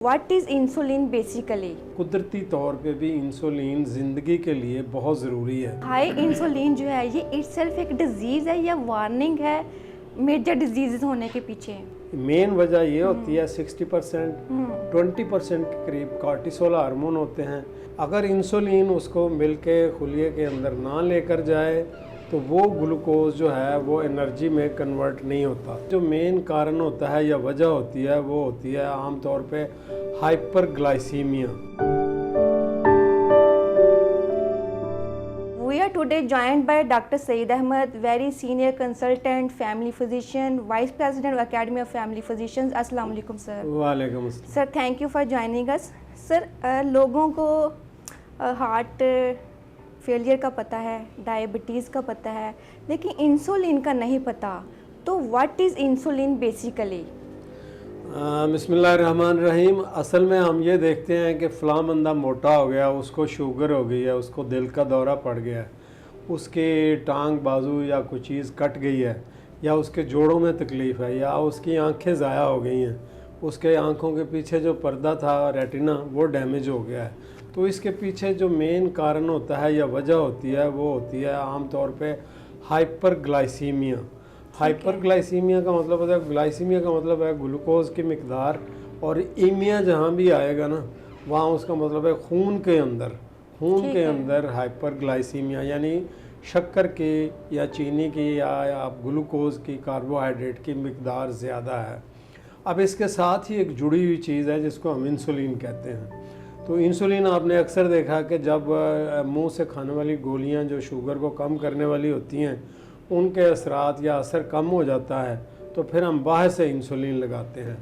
What is insulin basically? कुदरती तौर पे भी इंसुलिन ज़िंदगी के लिए बहुत ज़रूरी है। हाई इंसुलिन जो है ये इटसेल्फ एक डिजीज़ है या वार्निंग है मेजर डिजीज़ होने के पीछे? मेन वजह ये होती है 60% 20% के करीब कॉर्टिसोल हार्मोन होते हैं। अगर इंसुलिन उसको मिल के खुलिये के अंदर ना लेकर जाए तो वो ग्लूकोज जो है वो एनर्जी में कन्वर्ट नहीं होता। जो मेन कारण होता है या वजह होती है वो होती है आमतौर पे hyperglycaemia. We are today joined by Dr. Saeed Ahmed, very senior consultant, family physician, vice president of Academy of Family Physicians. Assalamu alaikum sir. वालेकुम अस्सलाम। Sir, thank you for joining us. Sir, लोगों को heart failure का पता है, diabetes का पता है, लेकिन इंसुलिन का नहीं पता। तो व्हाट इज़ इंसुलिन बेसिकली? बिस्मिल्लाहिर्रहमानिर्रहीम। असल में हम ये देखते हैं कि फ़लाँ बंदा मोटा हो गया, उसको शुगर हो गई है, उसको दिल का दौरा पड़ गया है, उसके टांग बाजू या कोई चीज़ कट गई है, या उसके जोड़ों में तकलीफ़ है, या उसकी आंखें ज़ाया हो गई हैं, उसके आंखों के पीछे जो पर्दा था रेटिना वो डैमेज हो गया है। तो इसके पीछे जो मेन कारण होता है या वजह होती है वो होती है आमतौर पे हाइपरग्लाइसीमिया। हाइपरग्लाइसीमिया का मतलब होता है, ग्लाइसीमिया का मतलब है ग्लूकोज की मिकदार, और ईमिया जहाँ भी आएगा ना वहाँ उसका मतलब है खून के अंदर हाइपरग्लाइसीमिया, यानी शक्कर की या चीनी की या आप ग्लूकोज की कार्बोहाइड्रेट की मिकदार ज़्यादा है। अब इसके साथ ही एक जुड़ी हुई चीज़ है जिसको हम इंसुलिन कहते हैं। तो इंसुलिन आपने अक्सर देखा कि जब मुंह से खाने वाली गोलियां जो शुगर को कम करने वाली होती हैं उनके असरात या असर कम हो जाता है तो फिर हम बाहर से इंसुलिन लगाते हैं।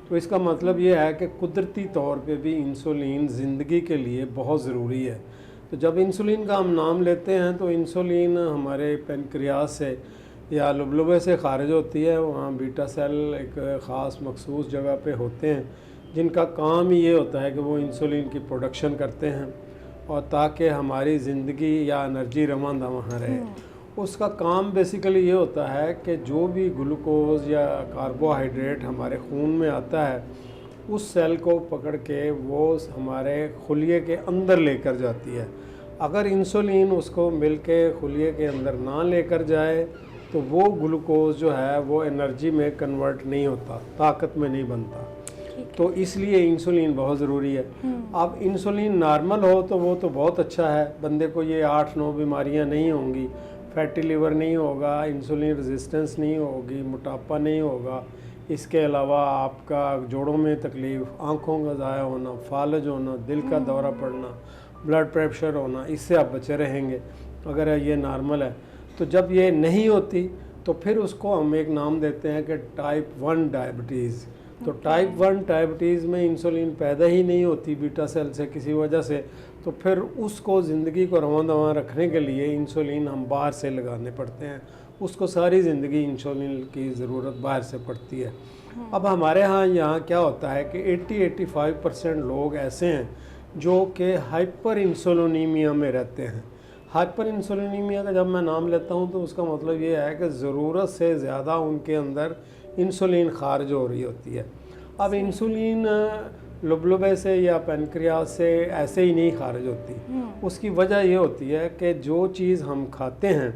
तो इसका मतलब ये है कि कुदरती तौर पे भी इंसुलिन ज़िंदगी के लिए बहुत ज़रूरी है। तो जब इंसुलिन का हम नाम लेते हैं तो इंसुलिन हमारे पेनक्रियास से या लुबलुबे से खारिज होती है। वहाँ बीटा सेल एक ख़ास मखसूस जगह पे होते हैं जिनका काम ही ये होता है कि वो इंसुलिन की प्रोडक्शन करते हैं और ताकि हमारी ज़िंदगी या एनर्जी रवाना वहाँ रहे। उसका काम बेसिकली ये होता है कि जो भी ग्लूकोज या कार्बोहाइड्रेट हमारे खून में आता है उस सेल को पकड़ के वो हमारे खुलिये के अंदर लेकर जाती है। अगर इंसुलिन उसको मिल के खुलिये के अंदर ना लेकर जाए तो वो ग्लूकोज जो है वो एनर्जी में कन्वर्ट नहीं होता, ताकत में नहीं बनता। तो इसलिए इंसुलिन बहुत ज़रूरी है। अब इंसुलिन नॉर्मल हो तो वो तो बहुत अच्छा है, बंदे को ये 8-9 बीमारियां नहीं होंगी, फैटी लिवर नहीं होगा, इंसुलिन रेजिस्टेंस नहीं होगी, मोटापा नहीं होगा। इसके अलावा आपका जोड़ों में तकलीफ़, आँखों का ज़ाया होना, फालज होना, दिल का दौरा पड़ना, ब्लड प्रेशर होना, इससे आप बचे रहेंगे अगर ये नॉर्मल है। तो जब ये नहीं होती तो फिर उसको हम एक नाम देते हैं कि टाइप 1 डायबिटीज़। तो टाइप 1 डायबिटीज़ में इंसुलिन पैदा ही नहीं होती बीटा सेल से किसी वजह से, तो फिर उसको ज़िंदगी को रवां दवां रखने के लिए इंसुलिन हम बाहर से लगाने पड़ते हैं। उसको सारी ज़िंदगी इंसुलिन की ज़रूरत बाहर से पड़ती है। अब हमारे यहाँ क्या होता है कि 80-85% लोग ऐसे हैं जो कि हाइपर इंसुलिनीमिया में रहते हैं। हाइपर इंसुलिनीमिया का जब मैं नाम लेता हूँ तो उसका मतलब ये है कि ज़रूरत से ज़्यादा उनके अंदर इंसुलिन खारिज हो रही होती है। अब इंसुलिन लुबलुबे से या पेनक्रियास से ऐसे ही नहीं खारिज होती। उसकी वजह ये होती है कि जो चीज़ हम खाते हैं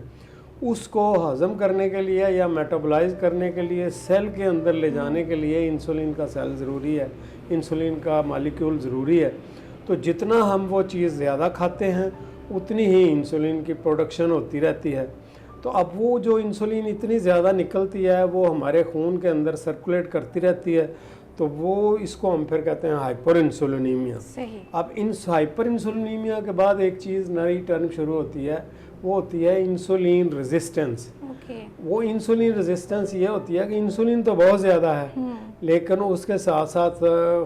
उसको हज़म करने के लिए या मेटाबोलाइज करने के लिए सेल के अंदर ले जाने के लिए इंसुलिन का सेल ज़रूरी है, इंसुलिन का मॉलिक्यूल ज़रूरी है। तो जितना हम वो चीज़ ज़्यादा खाते हैं उतनी ही इंसुलिन की प्रोडक्शन होती रहती है। तो अब वो जो इंसुलिन इतनी ज़्यादा निकलती है वो हमारे खून के अंदर सर्कुलेट करती रहती है, तो वो इसको हम फिर कहते हैं हाइपर इंसुलिनीमिया। अब इन हाइपर इंसुलिनीमिया के बाद एक चीज़ नई टर्म शुरू होती है, वो होती है इंसुलिन रेजिस्टेंस। वो इंसुलिन रेजिस्टेंस ये होती है कि इंसुलिन तो बहुत ज़्यादा है लेकिन उसके साथ साथ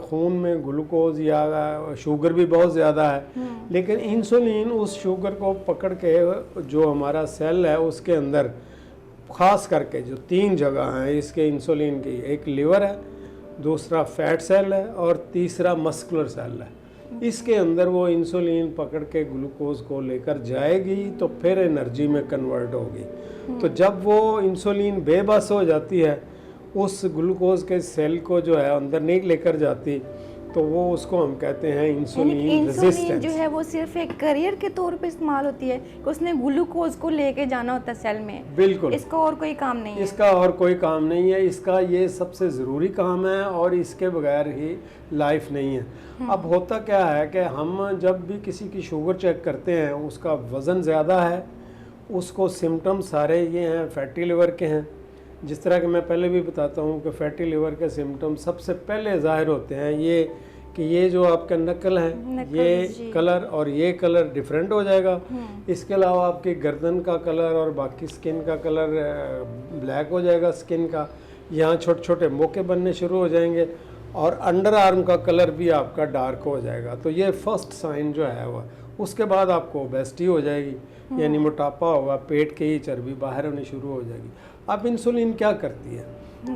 खून में ग्लूकोज या शुगर भी बहुत ज़्यादा है, लेकिन इंसुलिन उस शुगर को पकड़ के जो हमारा सेल है उसके अंदर, ख़ास करके जो 3 जगह हैं इसके इंसुलिन की, एक लिवर है, दूसरा फैट सेल है और तीसरा मस्कुलर सेल है। इसके अंदर वो इंसुलिन पकड़ के ग्लूकोज को लेकर जाएगी तो फिर एनर्जी में कन्वर्ट होगी। तो जब वो इंसुलिन बेबस हो जाती है उस ग्लूकोज के सेल को जो है अंदर नहीं लेकर जाती, तो वो उसको हम कहते हैं यानी इंसुलिन इंसुलिन जो रेजिस्टेंस। है वो सिर्फ एक करियर के तौर पे इस्तेमाल होती है कि उसने ग्लूकोज को लेके जाना होता है सेल में, बिल्कुल, इसका और कोई काम नहीं है। इसका और कोई काम नहीं है, इसका ये सबसे ज़रूरी काम है और इसके बगैर ही लाइफ नहीं है। अब होता क्या है कि हम जब भी किसी की शुगर चेक करते हैं, उसका वज़न ज़्यादा है, उसको सिम्टम सारे ये हैं फैटी लिवर के हैं। जिस तरह कि मैं पहले भी बताता हूँ कि फैटी लिवर के सिम्टम सबसे पहले ज़ाहिर होते हैं ये कि ये जो आपका नकल है ये कलर और ये कलर डिफरेंट हो जाएगा। इसके अलावा आपकी गर्दन का कलर और बाकी स्किन का कलर ब्लैक हो जाएगा, स्किन का यहाँ छोटे छोटे मोके बनने शुरू हो जाएंगे और अंडर आर्म का कलर भी आपका डार्क हो जाएगा। तो ये फर्स्ट साइन जो है वो, उसके बाद आपको ओबेसिटी हो जाएगी, यानी मोटापा होगा, पेट की ही चर्बी बाहर होनी शुरू हो जाएगी। अब इंसुलिन क्या करती है?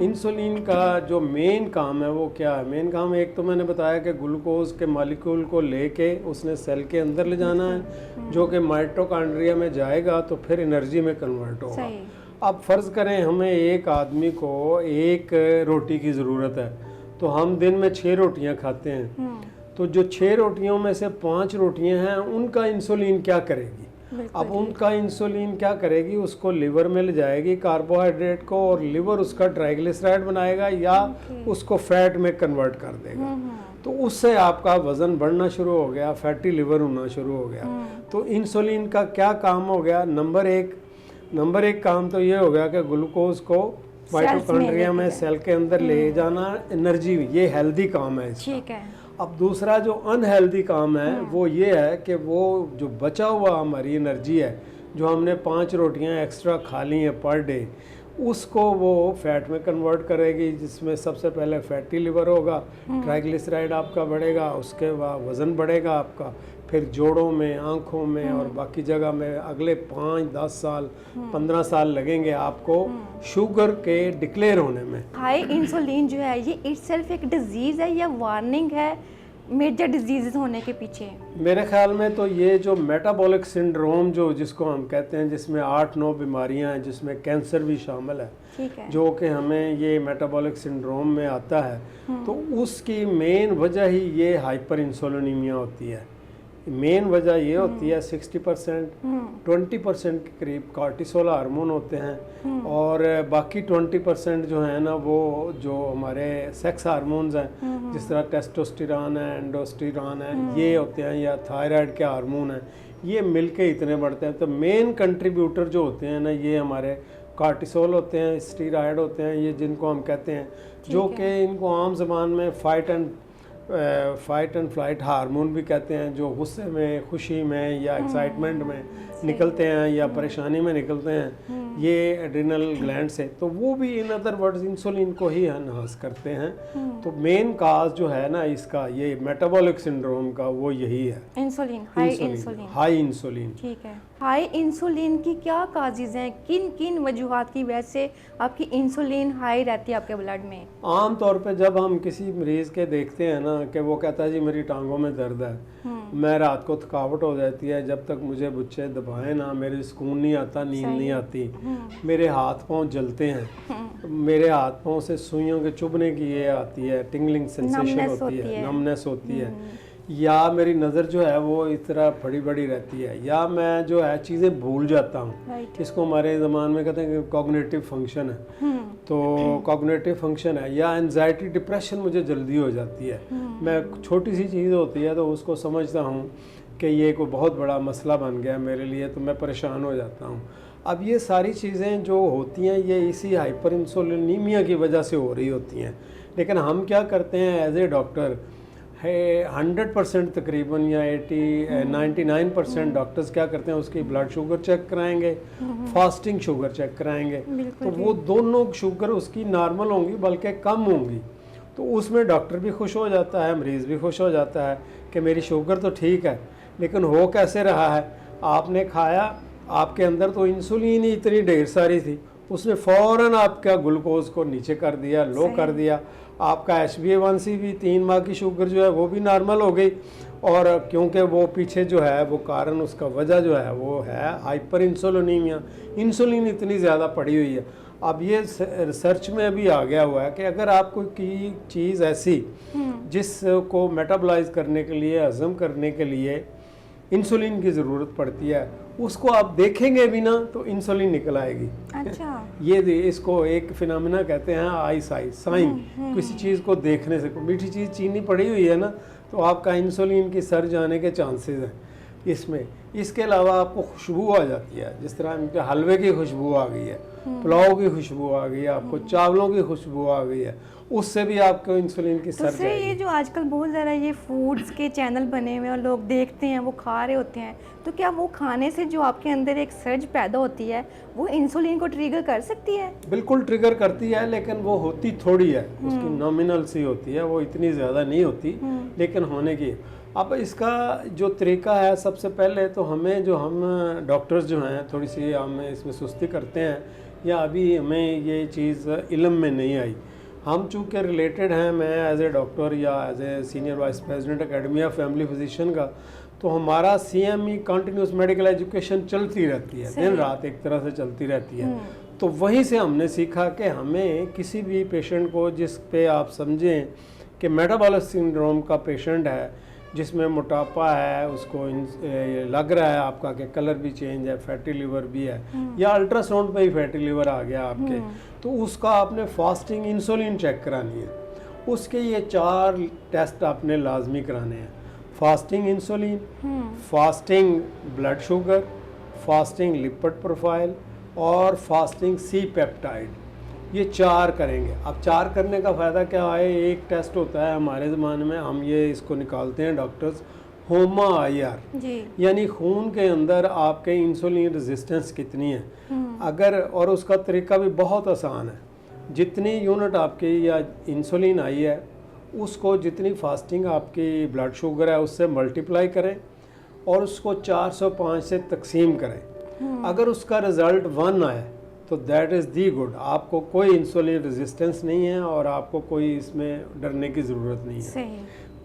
इंसुलिन का जो मेन काम है वो क्या है? मेन काम एक तो मैंने बताया कि ग्लूकोज के मॉलिक्यूल को लेके उसने सेल के अंदर ले जाना है, जो कि माइटोकॉन्ड्रिया में जाएगा तो फिर एनर्जी में कन्वर्ट होगा। अब फ़र्ज़ करें हमें एक आदमी को एक रोटी की ज़रूरत है, तो हम दिन में 6 रोटियां खाते हैं, तो जो 6 रोटियों में से 5 रोटियां हैं उनका इंसुलिन क्या करेगी? अब उनका इंसुलिन क्या करेगी? उसको लिवर में ले जाएगी कार्बोहाइड्रेट को, और लिवर उसका ट्राइग्लिसराइड बनाएगा या उसको फैट में कन्वर्ट कर देगा। तो उससे आपका वज़न बढ़ना शुरू हो गया, फैटी लिवर होना शुरू हो गया। तो इंसुलिन का क्या काम हो गया? नंबर एक काम तो ये हो गया कि ग्लूकोज को माइटोकॉन्ड्रिया में सेल के अंदर ले जाना, एनर्जी, ये हेल्दी काम है इसका। ठीक है। अब दूसरा जो अनहेल्दी काम है वो ये है कि वो जो बचा हुआ हमारी एनर्जी है, जो हमने 5 रोटियां एक्स्ट्रा खा ली हैं पर डे, उसको वो फैट में कन्वर्ट करेगी, जिसमें सबसे पहले फैटी लिवर होगा, ट्राइग्लिसराइड आपका बढ़ेगा, उसके बाद वज़न बढ़ेगा आपका, फिर जोड़ों में, आँखों में और बाकी जगह में अगले 5, 10 साल, 15 साल लगेंगे आपको शुगर के डिक्लेयर होने में। हाई इंसुलिन जो है ये इटसेल्फ एक डिजीज़ है या वार्निंग है मेजर डिजीज़ होने के पीछे? मेरे ख्याल में तो ये जो मेटाबॉलिक सिंड्रोम जो जिसको हम कहते हैं, जिसमें 8-9 बीमारियां हैं, जिसमें कैंसर भी शामिल है, ठीक है, जो कि हमें ये मेटाबॉलिक सिंड्रोम में आता है, तो उसकी मेन वजह ही ये हाइपर इंसुलिनीमिया होती है। मेन वजह ये होती है 60%, 20% के करीब कार्टिसोल हार्मोन होते हैं, और बाकी 20% जो है ना वो जो हमारे सेक्स हार्मोन्स हैं, जिस तरह टेस्टोस्टेरॉन है, एंडोस्टेरॉन है, ये होते हैं, या थायराइड के हार्मोन हैं, ये मिलके इतने बढ़ते हैं। तो मेन कंट्रीब्यूटर जो होते हैं ना, ये हमारे कार्टिसोल होते हैं, स्टीरॉयड होते हैं, ये जिनको हम कहते हैं, जो कि इनको आम ज़बान में फाइट एंड फ्लाइट हार्मोन भी कहते हैं, जो गुस्से में, खुशी में या एक्साइटमेंट में निकलते हैं या परेशानी में निकलते हैं, ये एड्रिनल ग्लैंड से, तो वो भी इन अदर वर्ड्स इंसुलिन को ही एनहांस करते हैं। तो मेन काज जो है ना इसका, ये मेटाबॉलिक सिंड्रोम का, वो यही है, इंसुलिन, हाई इंसुलिन। ठीक है। हाई इंसुलिन की क्या काजेज़ हैं? किन किन वजूहात की वजह से आपकी इंसुलिन हाई रहती है आपके ब्लड में? आम तौर पे जब हम किसी मरीज के देखते हैं ना कि वो कहता है जी मेरी टांगों में दर्द है, मैं रात को थकावट हो जाती है, जब तक मुझे बुच्चे दबाए ना मेरे सुकून नहीं आता, नींद नहीं आती, मेरे हाथ पांव जलते हैं, मेरे हाथ पांव से सुइयों के चुभने की ये आती है, टिंगलिंग सेंसेशन होती है, नमनेस होती है, या मेरी नज़र जो है वो इस तरह बड़ी बड़ी रहती है, या मैं जो है चीज़ें भूल जाता हूँ। इसको हमारे ज़बान में कहते हैं कि कॉग्निटिव फंक्शन है। तो कॉग्निटिव फंक्शन है, या एंजाइटी डिप्रेशन मुझे जल्दी हो जाती है। मैं छोटी सी चीज़ होती है तो उसको समझता हूँ कि ये कोई बहुत बड़ा मसला बन गया मेरे लिए, तो मैं परेशान हो जाता हूँ। अब ये सारी चीज़ें जो होती हैं ये इसी हाइपर इंसुलिनीमिया की वजह से हो रही होती हैं। लेकिन हम क्या करते हैं एज ए डॉक्टर, है 100% तकरीबन या 99% डॉक्टर्स क्या करते हैं, उसकी ब्लड शुगर चेक कराएंगे, फास्टिंग शुगर चेक कराएंगे, तो वो दोनों शुगर उसकी नॉर्मल होंगी बल्कि कम होंगी। तो उसमें डॉक्टर भी खुश हो जाता है, मरीज़ भी खुश हो जाता है कि मेरी शुगर तो ठीक है, लेकिन हो कैसे रहा है, आपने खाया, आपके अंदर तो इंसुलिन ही इतनी ढेर सारी थी, उसने फ़ौरन आपका ग्लूकोज को नीचे कर दिया, लो कर दिया, आपका HbA1c भी 3 माह की शुगर जो है वो भी नॉर्मल हो गई। और क्योंकि वो पीछे जो है वो कारण, उसका वजह जो है वो है हाइपर इंसुलिनीमिया, इंसुलिन इतनी ज़्यादा पड़ी हुई है। अब ये रिसर्च में अभी आ गया हुआ है कि अगर आप कोई चीज़ ऐसी जिसको मेटाबॉलाइज करने के लिए, हजम करने के लिए इंसुलिन की ज़रूरत पड़ती है, उसको आप देखेंगे भी ना तो इंसुलिन निकल आएगी। अच्छा। इसको एक फिनोमेना कहते हैं आई साइन। किसी चीज़ को देखने से, मीठी चीज़ चीनी पड़ी हुई है ना, तो आपका इंसुलिन की सर जाने के चांसेस हैं इसमें। इसके अलावा आपको खुशबू आ जाती है, जिस तरह इनके हलवे की खुशबू आ गई है, पुलाव की खुशबू आ गई है, आपको चावलों की खुशबू आ गई है, उससे भी आपको इंसुलिन की सर तो ये जो आजकल बहुत ज़्यादा ये फूड्स के चैनल बने हुए हैं और लोग देखते हैं, वो खा रहे होते हैं, तो क्या वो खाने से जो आपके अंदर एक सर्ज पैदा होती है वो इंसुलिन को ट्रिगर कर सकती है? बिल्कुल ट्रिगर करती है, लेकिन वो होती थोड़ी है, उसकी नॉमिनल सी होती है, वो इतनी ज़्यादा नहीं होती, लेकिन होने की। अब इसका जो तरीका है, सबसे पहले तो हम डॉक्टर्स जो हैं थोड़ी सी हम इसमें सुस्ती करते हैं, या अभी हमें ये चीज़ इल्म में नहीं आई। हम चूँकि रिलेटेड हैं, मैं एज ए डॉक्टर या as a senior vice president academy of family physician का, तो हमारा CME कंटिन्यूस मेडिकल एजुकेशन चलती रहती है, दिन रात एक तरह से चलती रहती है। तो वहीं से हमने सीखा कि हमें किसी भी पेशेंट को, जिस पे आप समझें कि मेटाबॉलिक सिंड्रोम का पेशेंट है, जिसमें मोटापा है, उसको लग रहा है आपका कि कलर भी चेंज है, फैटी लिवर भी है, या अल्ट्रासाउंड पे ही फैटी लिवर आ गया आपके, तो उसका आपने फास्टिंग इंसुलिन चेक करानी है। उसके ये 4 टेस्ट आपने लाजमी कराने हैं: fasting insulin, fasting blood sugar, fasting lipid profile और फास्टिंग C पेप्टाइड। ये 4 करेंगे। अब 4 करने का फ़ायदा क्या है? एक टेस्ट होता है हमारे ज़माने में, हम ये इसको निकालते हैं डॉक्टर्स, होमा IR, यानी खून के अंदर आपके इंसुलिन रेजिस्टेंस कितनी है। अगर, और उसका तरीका भी बहुत आसान है, जितनी यूनिट आपकी या इंसुलिन आई है उसको, जितनी फास्टिंग आपकी ब्लड शुगर है उससे मल्टीप्लाई करें और उसको 405 से तकसीम करें। अगर उसका रिज़ल्ट 1 आए तो दैट इज़ दी गुड, आपको कोई इंसुलिन रेजिस्टेंस नहीं है और आपको कोई इसमें डरने की ज़रूरत नहीं है। सही।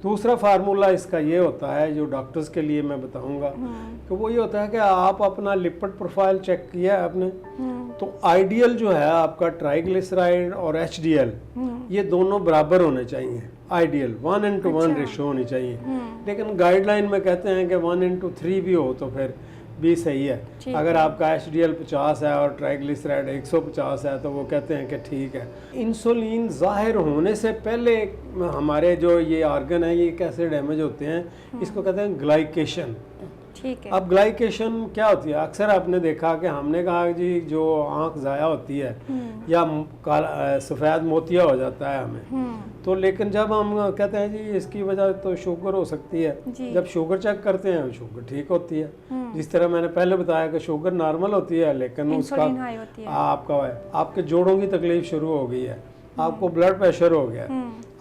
दूसरा फार्मूला इसका ये होता है, जो डॉक्टर्स के लिए मैं बताऊंगा, कि वो ये होता है कि आप अपना लिपिड प्रोफाइल चेक किया है आपने, तो आइडियल जो है आपका ट्राइग्लिसराइड और HDL, ये दोनों बराबर होने चाहिए। आइडियल 1:1 रेशो होनी चाहिए, लेकिन गाइडलाइन में कहते हैं कि 1:3 भी हो तो फिर भी सही है। अगर आपका HDL 50 है और ट्राइग्लिसराइड 150 है तो वो कहते हैं कि ठीक है। इंसुलिन ज़ाहिर होने से पहले हमारे जो ये ऑर्गन है ये कैसे डैमेज होते हैं, इसको कहते हैं ग्लाइकेशन। ठीक है। अब ग्लाइकेशन क्या होती है? अक्सर आपने देखा कि हमने कहा जी जो आँख ज़ाया होती है या सफ़ेद मोतिया हो जाता है हमें, तो लेकिन जब हम कहते हैं जी इसकी वजह तो शुगर हो सकती है, जब शुगर चेक करते हैं शुगर ठीक होती है। जिस तरह मैंने पहले बताया कि शुगर नॉर्मल होती है, लेकिन उसका आपके जोड़ों की तकलीफ शुरू हो गई है, आपको ब्लड प्रेशर हो गया,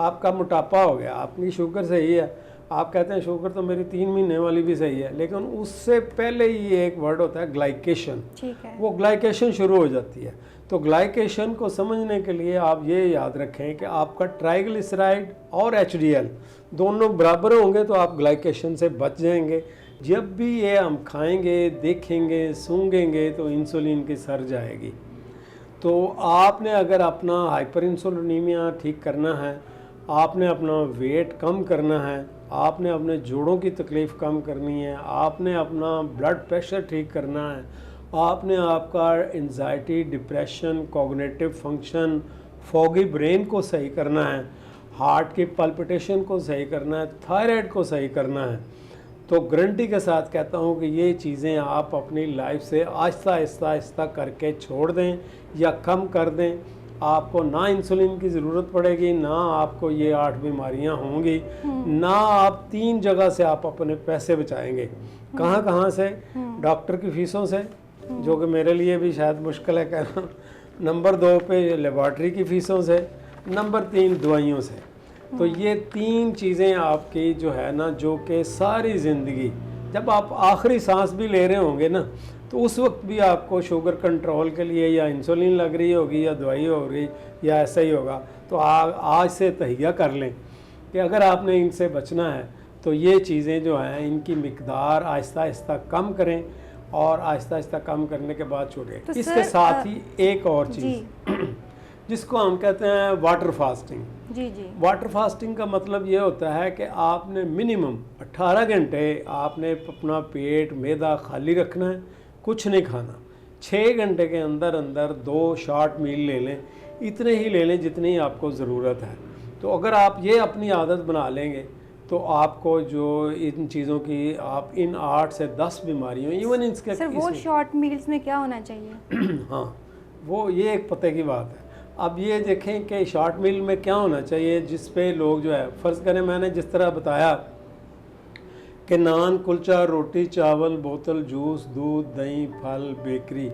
आपका मोटापा हो गया, आपकी शुगर सही है, आप कहते हैं शुगर तो मेरी 3 महीने वाली भी सही है, लेकिन उससे पहले ही एक वर्ड होता है ग्लाइकेशन। ठीक है। वो ग्लाइकेशन शुरू हो जाती है। तो ग्लाइकेशन को समझने के लिए आप ये याद रखें कि आपका ट्राइग्लिसराइड और HDL दोनों बराबर होंगे तो आप ग्लाइकेशन से बच जाएंगे। जब भी ये हम खाएंगे, देखेंगे, सूंघेंगे तो इंसुलिन की सर जाएगी। तो आपने अगर अपना हाइपर इंसुलिनीमिया ठीक करना है, आपने अपना वेट कम करना है, आपने अपने जोड़ों की तकलीफ़ कम करनी है, आपने अपना ब्लड प्रेशर ठीक करना है, आपने आपका anxiety, depression, cognitive function, foggy brain को सही करना है, हार्ट की पल्पिटेशन को सही करना है, थायराइड को सही करना है, तो गारंटी के साथ कहता हूँ कि ये चीज़ें आप अपनी लाइफ से आहिस्ता आहिस्ता करके छोड़ दें या कम कर दें। आपको ना इंसुलिन की ज़रूरत पड़ेगी, ना आपको ये 8 बीमारियां होंगी, ना आप 3 जगह से आप अपने पैसे बचाएंगे। कहाँ से? डॉक्टर की फ़ीसों से, जो कि मेरे लिए भी शायद मुश्किल है कहना, नंबर 2 पे लेबॉर्ट्री की फ़ीसों से, नंबर 3 दवाइयों से। तो ये 3 चीज़ें आपकी जो है ना, जो कि सारी ज़िंदगी, जब आप आखिरी सांस भी ले रहे होंगे ना, तो उस वक्त भी आपको शुगर कंट्रोल के लिए या इंसुलिन लग रही होगी या दवाई हो रही या ऐसा ही होगा। तो आज से तहिया कर लें कि अगर आपने इनसे बचना है तो ये चीज़ें जो हैं इनकी मिकदार आहिस्ता आहिस्ता कम करें और आहिस्ता आहिस्ता कम करने के बाद छोड़िए। तो इसके सर, साथ ही एक और जी चीज़ जिसको हम कहते हैं वाटर फास्टिंग। जी जी वाटर फास्टिंग का मतलब ये होता है कि आपने मिनिमम 18 घंटे आपने अपना पेट मैदा खाली रखना है, कुछ नहीं खाना। 6 घंटे के अंदर अंदर 2 शॉर्ट मील ले लें, इतने ही ले लें जितनी आपको ज़रूरत है। तो अगर आप ये अपनी आदत बना लेंगे तो आपको जो इन चीज़ों की आप इन 8 से 10 बीमारियों इवन इसके सर वो शॉर्ट मील्स में क्या होना चाहिए? हाँ, वो ये एक पते की बात है। अब ये देखें कि शॉर्ट मील में क्या होना चाहिए जिस पे लोग जो है, फ़र्ज़ करें मैंने जिस तरह बताया कि नान, कुलचा, रोटी, चावल, बोतल, जूस, दूध, दही, फल, बेकरी,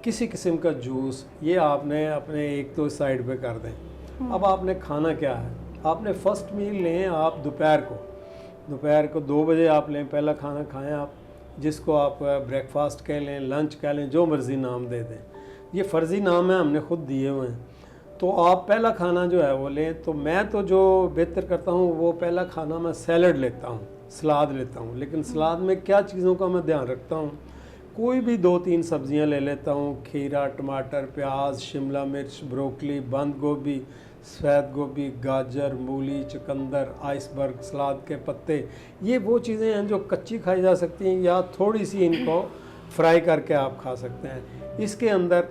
किसी किस्म का जूस, ये आपने अपने एक तो साइड पे कर दें। अब आपने खाना क्या है, आपने फ़र्स्ट मील लें आप दोपहर को 2 बजे आप लें, पहला खाना खाएं आप, जिसको आप ब्रेकफास्ट कह लें, लंच कह लें, जो मर्ज़ी नाम दे दें। ये फ़र्ज़ी नाम है, हमने ख़ुद दिए हुए हैं। तो आप पहला खाना जो है वो लें। तो मैं तो जो बेहतर करता हूँ वो पहला खाना मैं सैलड लेता हूँ, सलाद लेता हूँ। लेकिन सलाद में क्या चीज़ों का मैं ध्यान रखता हूँ, कोई भी 2-3 सब्ज़ियाँ ले लेता हूँ, खीरा, टमाटर, प्याज, शिमला मिर्च, ब्रोकली, बंद गोभी, सफ़ेद गोभी, गाजर, मूली, चुकंदर, आइसबर्ग, सलाद के पत्ते। ये वो चीज़ें हैं जो कच्ची खाई जा सकती हैं या थोड़ी सी इनको फ्राई करके आप खा सकते हैं। इसके अंदर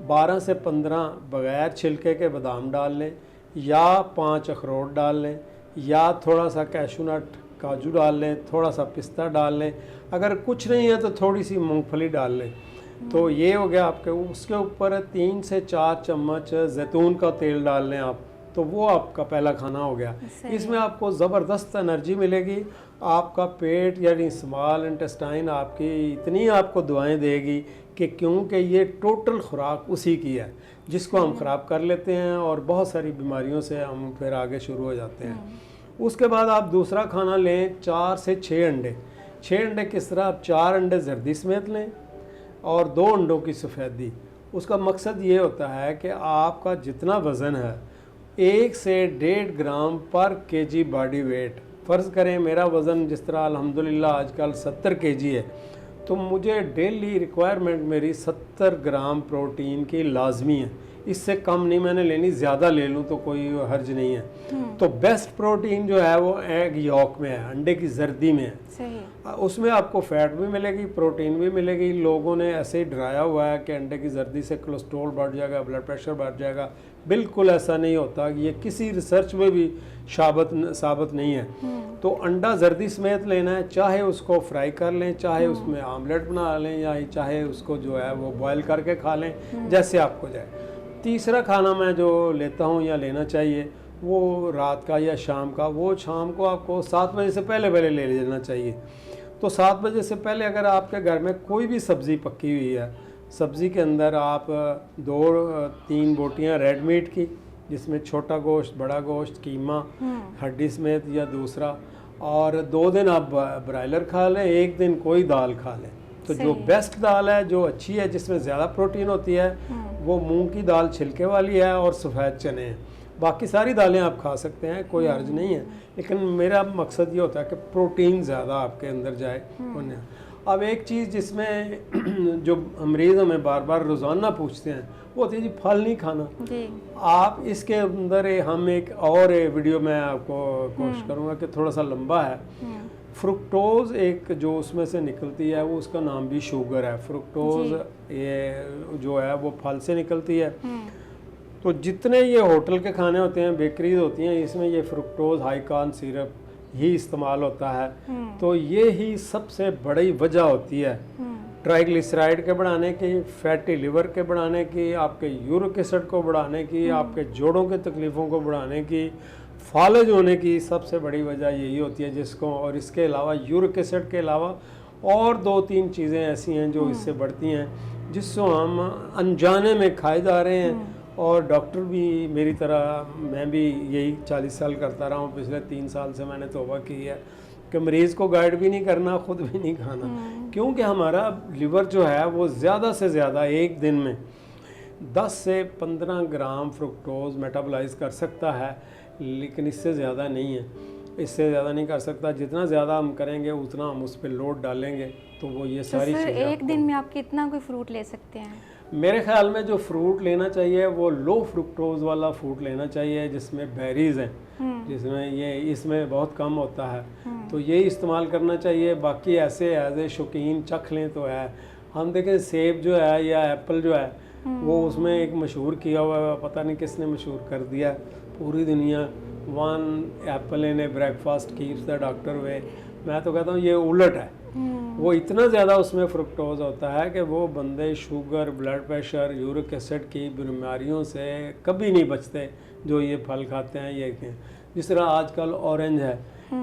12 से 15 बग़ैर छिलके के बादाम डाल लें, या 5 अखरोट डाल लें, या थोड़ा सा कैशू नट, काजू डाल लें, थोड़ा सा पिस्ता डाल लें। अगर कुछ नहीं है तो थोड़ी सी मूंगफली डाल लें। तो ये हो गया आपके। उसके ऊपर 3 से 4 चम्मच जैतून का तेल डाल लें आप, तो वो आपका पहला खाना हो गया। इसमें आपको ज़बरदस्त एनर्जी मिलेगी। आपका पेट यानी स्मॉल इंटेस्टाइन आपकी इतनी आपको दुआएं देगी कि क्योंकि ये टोटल खुराक उसी की है जिसको हम ख़राब कर लेते हैं और बहुत सारी बीमारियों से हम फिर आगे शुरू हो जाते हैं। उसके बाद आप दूसरा खाना लें 4 से 6 अंडे। 6 अंडे किस तरह, आप 4 अंडे जर्दी समेत लें और 2 अंडों की सफ़ेदी। उसका मकसद ये होता है कि आपका जितना वज़न है 1 से 1.5 ग्राम पर केजी बॉडी वेट। फ़र्ज़ करें मेरा वज़न जिस तरह अल्हम्दुलिल्लाह आजकल 70 केजी है, तो मुझे डेली रिक्वायरमेंट मेरी 70 ग्राम प्रोटीन की लाजमी है। इससे कम नहीं मैंने लेनी, ज़्यादा ले लूँ तो कोई हर्ज नहीं है। तो बेस्ट प्रोटीन जो है वो एग यॉक में है, अंडे की जर्दी में है। सही। उसमें आपको फ़ैट भी मिलेगी, प्रोटीन भी मिलेगी। लोगों ने ऐसे ही डराया हुआ है कि अंडे की जर्दी से कोलेस्ट्रॉल बढ़ जाएगा, ब्लड प्रेशर बढ़ जाएगा। बिल्कुल ऐसा नहीं होता, ये किसी रिसर्च में भी साबित नहीं है। तो अंडा जर्दी समेत लेना है, चाहे उसको फ्राई कर लें, चाहे उसमें आमलेट बना लें, या चाहे उसको जो है वो बॉयल करके खा लें, जैसे आपको जाए। तीसरा खाना मैं जो लेता हूँ या लेना चाहिए वो रात का या शाम का, वो शाम को आपको 7 बजे से पहले ले लेना चाहिए। तो 7 बजे से पहले अगर आपके घर में कोई भी सब्ज़ी पकी हुई है, सब्ज़ी के अंदर आप 2-3 बोटियाँ रेड मीट की, जिसमें छोटा गोश्त, बड़ा गोश्त, कीमा, हड्डी समेत या दूसरा, और 2 दिन आप ब्रायलर खा लें, 1 दिन कोई दाल खा लें। तो जो बेस्ट दाल है, जो अच्छी है, जिसमें ज़्यादा प्रोटीन होती है, वो मूंग की दाल छिलके वाली है और सफ़ेद चने हैं। बाकी सारी दालें आप खा सकते हैं, कोई हर्ज नहीं है, लेकिन मेरा मकसद ये होता है कि प्रोटीन ज़्यादा आपके अंदर जाए। अब एक चीज़ जिसमें जो मरीज़ हमें बार बार रोज़ाना पूछते हैं वो होती है जी फल नहीं खाना जी। आप इसके अंदर हम एक और वीडियो में आपको कोशिश करूँगा कि थोड़ा सा लंबा है। फ्रुक्टोज़ एक जो उसमें से निकलती है, वो उसका नाम भी शुगर है। फ्रुक्टोज़ ये जो है वो फल से निकलती है। तो जितने ये होटल के खाने होते हैं, बेकरीज होती हैं, इसमें ये फ्रुक्टोज़ हाई कॉर्न सिरप ही इस्तेमाल होता है। तो ये ही सबसे बड़ी वजह होती है ट्राइग्लिसराइड के बढ़ाने की, फैटी लिवर के बढ़ाने की, आपके यूरिक एसिड को बढ़ाने की, आपके जोड़ों के तकलीफ़ों को बढ़ाने की, फालज होने की सबसे बड़ी वजह यही होती है जिसको। और इसके अलावा यूरिक एसिड के अलावा और 2-3 चीज़ें ऐसी हैं जो इससे बढ़ती हैं, जिसको हम अनजाने में खाए जा रहे हैं। और डॉक्टर भी मेरी तरह, मैं भी यही 40 साल करता रहा हूँ, पिछले 3 साल से मैंने तौबा की है कि मरीज़ को गाइड भी नहीं करना, ख़ुद भी नहीं खाना, क्योंकि हमारा लिवर जो है वो ज़्यादा से ज़्यादा एक दिन में 10 से 15 ग्राम फ्रुक्टोज़ मेटाबोलाइज कर सकता है, लेकिन इससे ज़्यादा नहीं है। इससे ज़्यादा नहीं कर सकता। जितना ज़्यादा हम करेंगे उतना हम उस पर लोड डालेंगे, तो वो ये तो सारी सर चीज़ें एक दिन में आप कितना कोई फ्रूट ले सकते हैं? मेरे ख्याल में जो फ्रूट लेना चाहिए वो लो फ्रुक्टोज वाला फ्रूट लेना चाहिए, जिसमें बेरीज हैं, जिसमें ये इसमें बहुत कम होता है, तो ये इस्तेमाल करना चाहिए। बाकी ऐसे एज ए शौकीन चख लें तो है। हम देखें सेब जो है या एप्पल जो है वो उसमें एक मशहूर किया हुआ है, पता नहीं किसने मशहूर कर दिया पूरी दुनिया, 1 apple in a breakfast keeps the doctor way. मैं तो कहता हूँ ये उलट है। वो इतना ज़्यादा उसमें फ्रुक्टोज होता है कि वो बंदे sugar, blood pressure, uric acid की बीमारियों से कभी नहीं बचते जो ये फल खाते हैं। ये जिस तरह आजकल ऑरेंज है,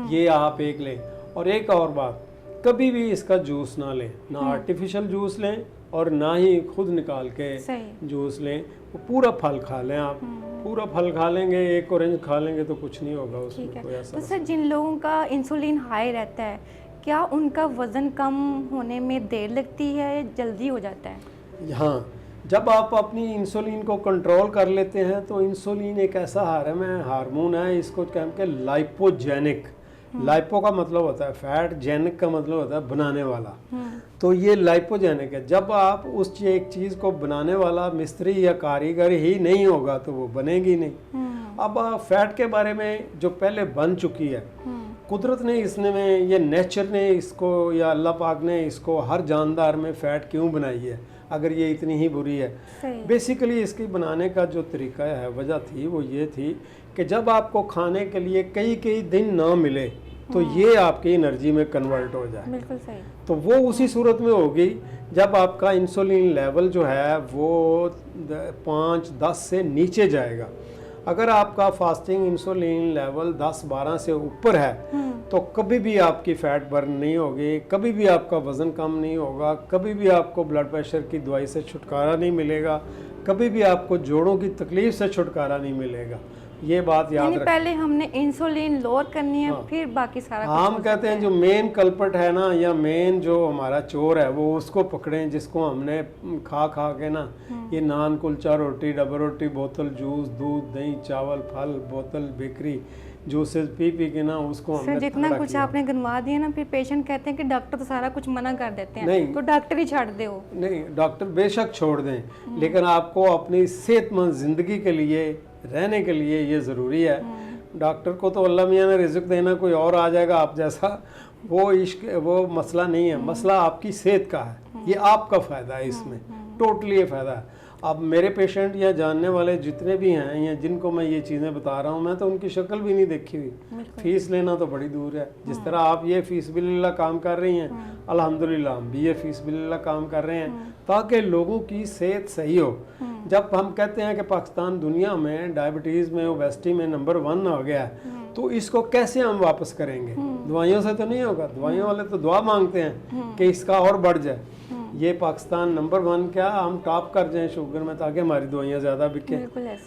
ये आप एक लें। और एक और बात, कभी भी इसका जूस ना लें, ना आर्टिफिशियल जूस लें और ना ही खुद निकाल के जूस लें। वो पूरा फल खा लें आप, पूरा फल खा लेंगे, एक ऑरेंज खा लेंगे तो कुछ नहीं होगा उसमें कोई ऐसा। तो सर जिन लोगों का इंसुलिन हाई रहता है, क्या उनका वज़न कम होने में देर लगती है या जल्दी हो जाता है? हाँ, जब आप अपनी इंसुलिन को कंट्रोल कर लेते हैं तो इंसुलिन एक ऐसा हार्मोन है, इसको कहते हैं लाइपोजेनिक। लाइपो का मतलब होता है फैट, जेनिक का मतलब होता है बनाने वाला। तो ये लाइपोजेनिक है। जब आप उस एक चीज़ को बनाने वाला मिस्त्री या कारीगर ही नहीं होगा तो वो बनेगी नहीं। अब फैट के बारे में जो पहले बन चुकी है, कुदरत ने इसने में, ये नेचर ने इसको या अल्लाह पाक ने इसको हर जानदार में फ़ैट क्यों बनाई है अगर ये इतनी ही बुरी है? बेसिकली इसकी बनाने का जो तरीका है, वजह थी वो ये थी कि जब आपको खाने के लिए कई कई दिन ना मिले तो ये आपकी एनर्जी में कन्वर्ट हो जाए। बिल्कुल सही। तो वो उसी सूरत में होगी जब आपका इंसुलिन लेवल जो है वो 5-10 से नीचे जाएगा। अगर आपका फास्टिंग इंसुलिन लेवल 10-12 से ऊपर है तो कभी भी आपकी फ़ैट बर्न नहीं होगी, कभी भी आपका वज़न कम नहीं होगा, कभी भी आपको ब्लड प्रेशर की दवाई से छुटकारा नहीं मिलेगा, कभी भी आपको जोड़ों की तकलीफ़ से छुटकारा नहीं मिलेगा। ये बात याद रखें। पहले हमने इंसुलिन लोअर करनी है, फिर बाकी सारा कुछ हम कहते हैं जो मेन कल्पट है ना, या मेन जो हमारा चोर है वो उसको पकड़ें, जिसको हमने खा के ना ये नान, कुलचा, रोटी, डबल रोटी, बोतल जूस, दूध, दही, चावल, फल, बोतल बेकरी जूसेस पी के ना उसको हमने जितना कुछ आपने गिनवा दिया ना, फिर पेशेंट कहते हैं कि डॉक्टर तो सारा कुछ मना कर देते हैं। नहीं, तो डॉक्टर ही छोड़ दो। नहीं, डॉक्टर बेशक छोड़ दें, लेकिन आपको अपनी सेहतमंद ज़िंदगी के लिए, रहने के लिए ये ज़रूरी है। डॉक्टर को तो अल्लाह मियाँ ने रिज़्क देना, कोई और आ जाएगा आप जैसा, वो इश्क, वो मसला नहीं है। मसला आपकी सेहत का है, ये आपका फ़ायदा है इसमें, टोटली ये फ़ायदा है। अब मेरे पेशेंट या जानने वाले जितने भी हैं या जिनको मैं ये चीज़ें बता रहा हूँ, मैं तो उनकी शक्ल भी नहीं देखी हुई, फीस लेना तो बड़ी दूर है। जिस तरह आप ये फीस बिल्लाह काम कर रही हैं, अल्हम्दुलिल्लाह हम भी ये फीस बिल्लाह काम कर रहे हैं ताकि लोगों की सेहत सही हो। जब हम कहते हैं कि पाकिस्तान दुनिया में डायबिटीज़ में, ओबेसिटी में नंबर 1 हो गया है, तो इसको कैसे हम वापस करेंगे? दवाइयों से तो नहीं होगा। दवाइयों वाले तो दुआ मांगते हैं कि इसका और बढ़ जाए। ये पाकिस्तान नंबर 1 क्या, हम टॉप कर जाएं शुगर में ताकि हमारी दवाइयाँ ज़्यादा बिके,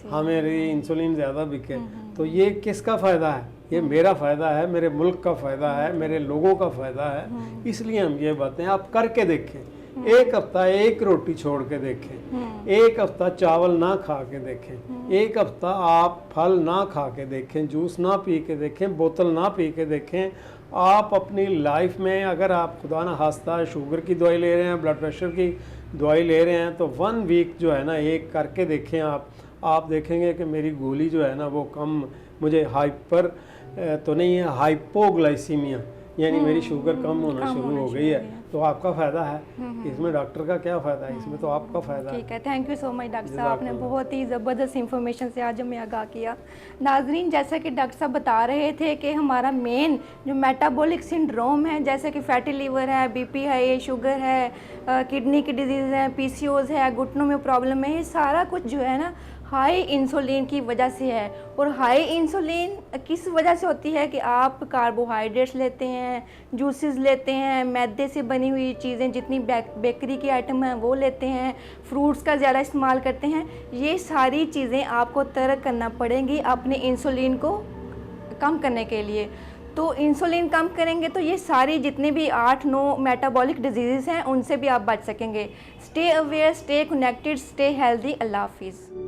हमारी इंसुलिन ज़्यादा बिके। तो ये किसका फ़ायदा है? ये मेरा फ़ायदा है, मेरे मुल्क का फ़ायदा है, मेरे लोगों का फ़ायदा है। इसलिए हम ये बातें आप करके देखें। एक हफ्ता एक रोटी छोड़ के देखें, एक हफ्ता चावल ना खा के देखें, एक हफ्ता आप फल ना खा के देखें, जूस ना पी के देखें, बोतल ना पी के देखें। आप अपनी लाइफ में अगर आप खुदा ना खास्ता शुगर की दवाई ले रहे हैं, ब्लड प्रेशर की दवाई ले रहे हैं, तो 1 वीक जो है ना एक करके देखें आप देखेंगे कि मेरी गोली जो है ना वो कम, मुझे हाइपर तो नहीं है, हाइपोग्लाइसीमिया यानी मेरी शुगर कम होना शुरू हो गई है। तो आपका फ़ायदा है इसमें, डॉक्टर का क्या फ़ायदा है इसमें, तो आपका फ़ायदा है। ठीक है, thank you so much doctor साहब, आपने बहुत ही ज़बरदस्त इंफॉर्मेशन से आज हमें आगाह किया। नाजरीन, जैसा कि डॉक्टर साहब बता रहे थे कि हमारा मेन जो मेटाबॉलिक सिंड्रोम है, जैसे कि फैटी लीवर है, बीपी है, ये शुगर है, किडनी की डिजीज़ है, पीसीओएस है, घुटनों में प्रॉब्लम है, ये सारा कुछ जो है ना हाई इंसुलिन की वजह से है। और हाई इंसुलिन किस वजह से होती है कि आप कार्बोहाइड्रेट्स लेते हैं, जूसेस लेते हैं, मैदे से बनी हुई चीज़ें, जितनी बेकरी की आइटम हैं वो लेते हैं, फ्रूट्स का ज़्यादा इस्तेमाल करते हैं। ये सारी चीज़ें आपको तर्क करना पड़ेंगी अपने इंसुलिन को कम करने के लिए। तो इंसुलिन कम करेंगे तो ये सारी जितने भी 8-9 मेटाबॉलिक डिजीज़ हैं उनसे भी आप बच सकेंगे। Stay aware, stay connected, stay healthy. अल्लाह हाफिज़।